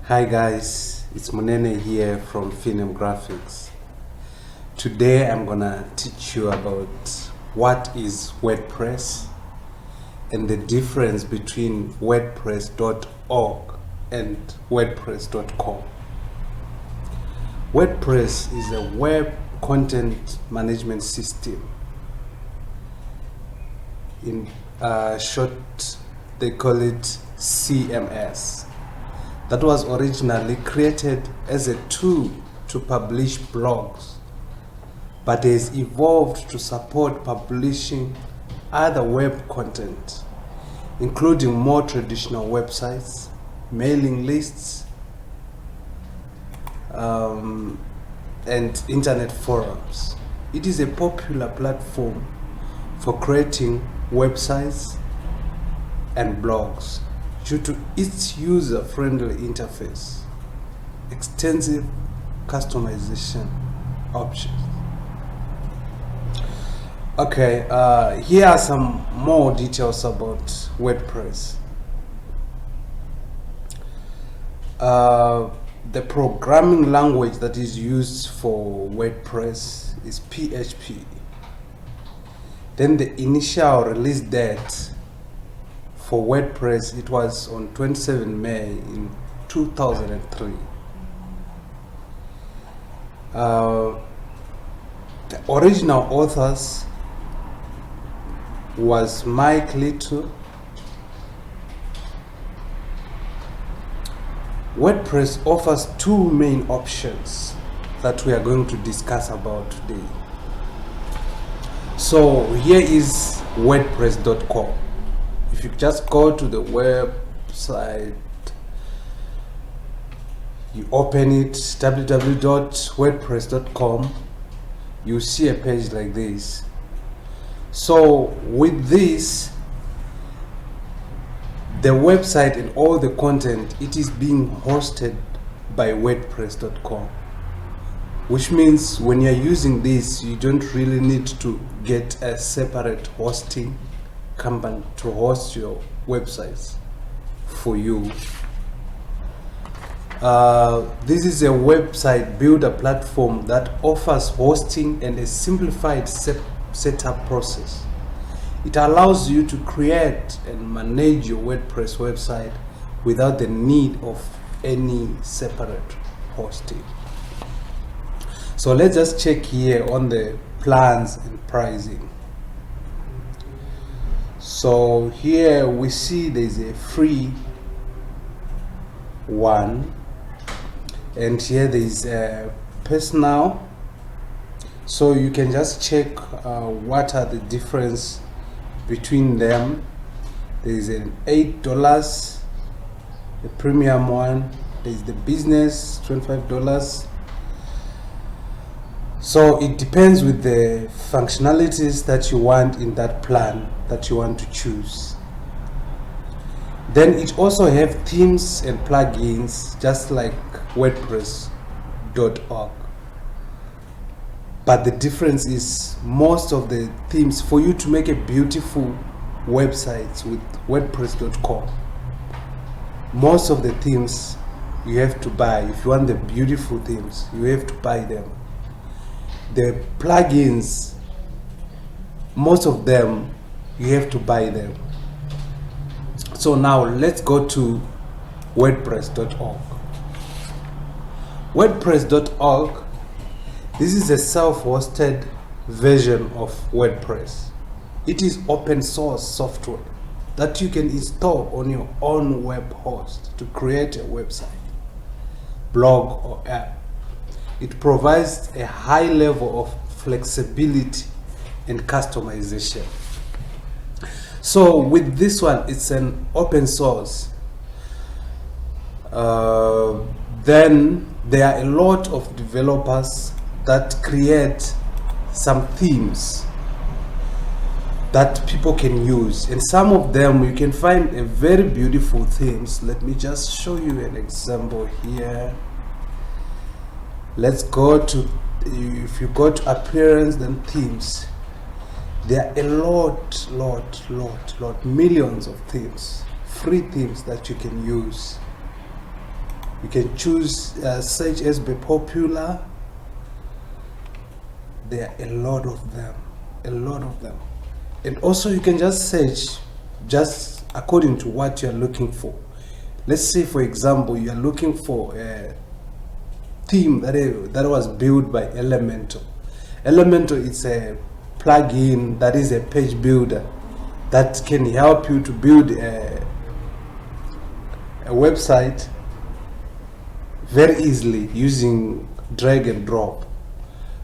Hi guys, it's Munene here from Finem Graphics. Today I'm gonna teach you about what is WordPress and the difference between WordPress.org and WordPress.com. WordPress is a web content management system. In short, they call it CMS. That was originally created as a tool to publish blogs, but has evolved to support publishing other web content, including more traditional websites, mailing lists, and internet forums. It is a popular platform for creating websites and blogs due to its user-friendly interface, extensive customization options. Okay, here are some more details about WordPress. The programming language that is used for WordPress is PHP. Then the initial release date for WordPress, it was on 27 May in 2003. The original authors was Mike Little. WordPress offers two main options that we are going to discuss about today. So here is WordPress.com. If you just go to the website, you open it, www.wordpress.com, you see a page like this. So with this, the website and all the content, it is being hosted by WordPress.com, which means when you're using this, you don't really need to get a separate hosting company to host your websites for you. This is a website builder platform that offers hosting and a simplified setup process. It allows you to create and manage your WordPress website without the need of any separate hosting. So let's just check here on the plans and pricing. So here we see there's a free one, and here there's a personal. So you can just check what are the difference between them. There's an $8, the premium one. There's the business, $25. So it depends with the functionalities that you want in that plan that you want to choose. Then it also have themes and plugins just like WordPress.org. But the difference is most of the themes, for you to make a beautiful website with WordPress.com, most of the themes you have to buy. If you want the beautiful themes, you have to buy them. The plugins, most of them you have to buy them. So now let's go to WordPress.org. WordPress.org, this is a self-hosted version of WordPress. It is open source software that you can install on your own web host to create a website, blog, or app. It provides a high level of flexibility and customization. So with this one, it's an open source. Then there are a lot of developers that create some themes that people can use, and some of them you can find a very beautiful themes. Let me just show you an example here. Let's go to, if you go to appearance, then themes. There are a lot, millions of themes, free themes that you can use. You can choose search as be popular. There are a lot of them, and also you can just search just according to what you're looking for. Let's say, for example, you're looking for a theme that was built by Elementor. Elementor is a plugin that is a page builder that can help you to build a website very easily using drag and drop.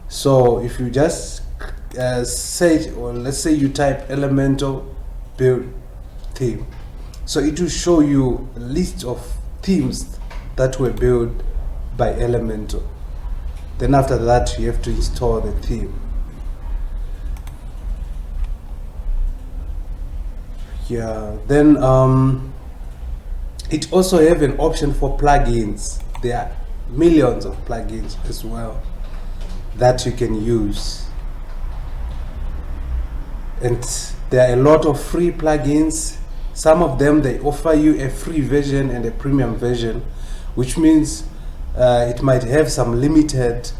So if you just search, or let's say you type Elementor build theme, so it will show you a list of themes that were built by Elementor. Then after that you have to install the theme. Yeah, then it also have an option for plugins. There are millions of plugins as well that you can use, and there are a lot of free plugins. Some of them, they offer you a free version and a premium version, which means it might have some limited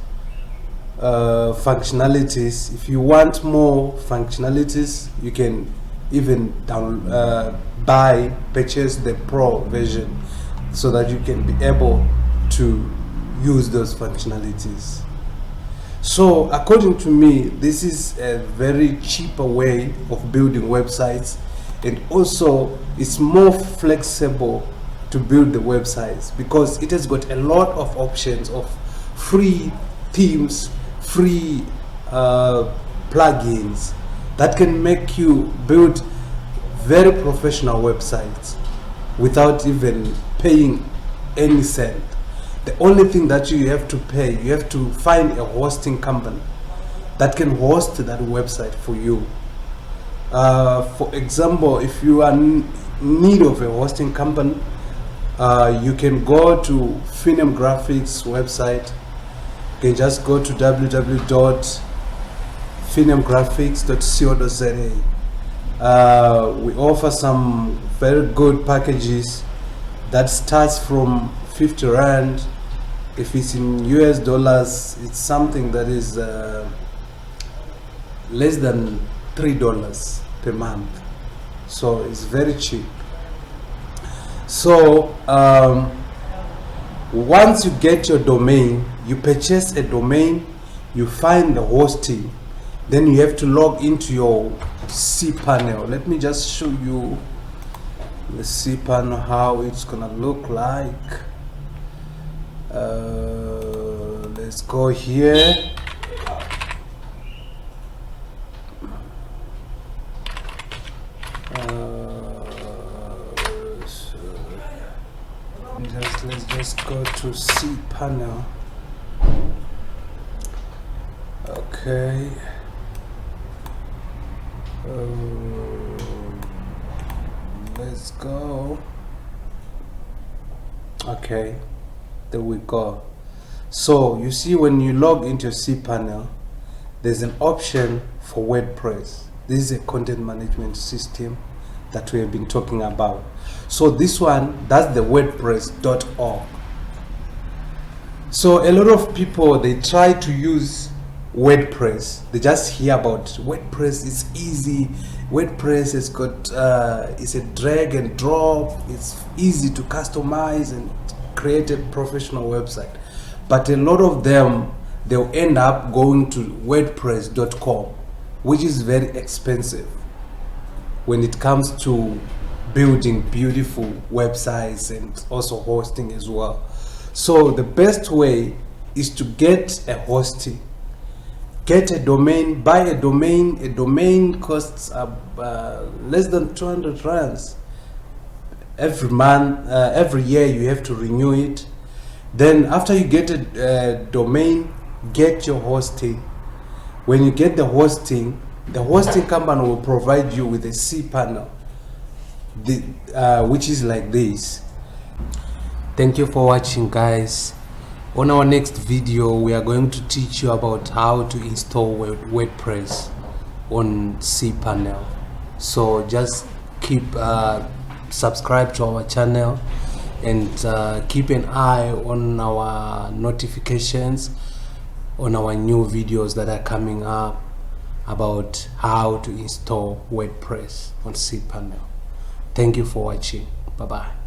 functionalities. If you want more functionalities, you can even purchase the pro version so that you can be able to use those functionalities. So according to me, this is a very cheaper way of building websites, and also it's more flexible to build the websites because it has got a lot of options of free themes, free plugins that can make you build very professional websites without even paying any cent. The only thing that you have to pay, you have to find a hosting company that can host that website for you. For example, if you are in need of a hosting company, you can go to Finem Graphics website. You can just go to www.finemgraphics.co.za. We offer some very good packages that starts from 50 Rand. If it's in US dollars, it's something that is less than $3 per month, so it's very cheap. So once you get your domain, you purchase a domain, you find the hosting, then you have to log into your cPanel. Let me just show you the cPanel, how it's gonna look like. Let's go here. Let's just go to cPanel. Okay. Let's go. Okay, there we go. So you see, when you log into cPanel, there's an option for WordPress. This is a content management system that we have been talking about. So this one, that's the WordPress.org. So a lot of people, they try to use WordPress. They just hear about WordPress. It's easy. WordPress has got it's a drag and drop. It's easy to customize and create a professional website. But a lot of them, they'll end up going to WordPress.com, which is very expensive when it comes to building beautiful websites and also hosting as well. So the best way is to get a hosting. Get a domain, buy a domain. A domain costs less than 200 rands. Every month, every year you have to renew it. Then after you get a domain, get your hosting. When you get the hosting company will provide you with a cPanel, which is like this. Thank you for watching, guys. On our next video, we are going to teach you about how to install WordPress on cPanel. So just keep subscribe to our channel, and keep an eye on our notifications on our new videos that are coming up about how to install WordPress on cPanel. Thank you for watching. Bye bye.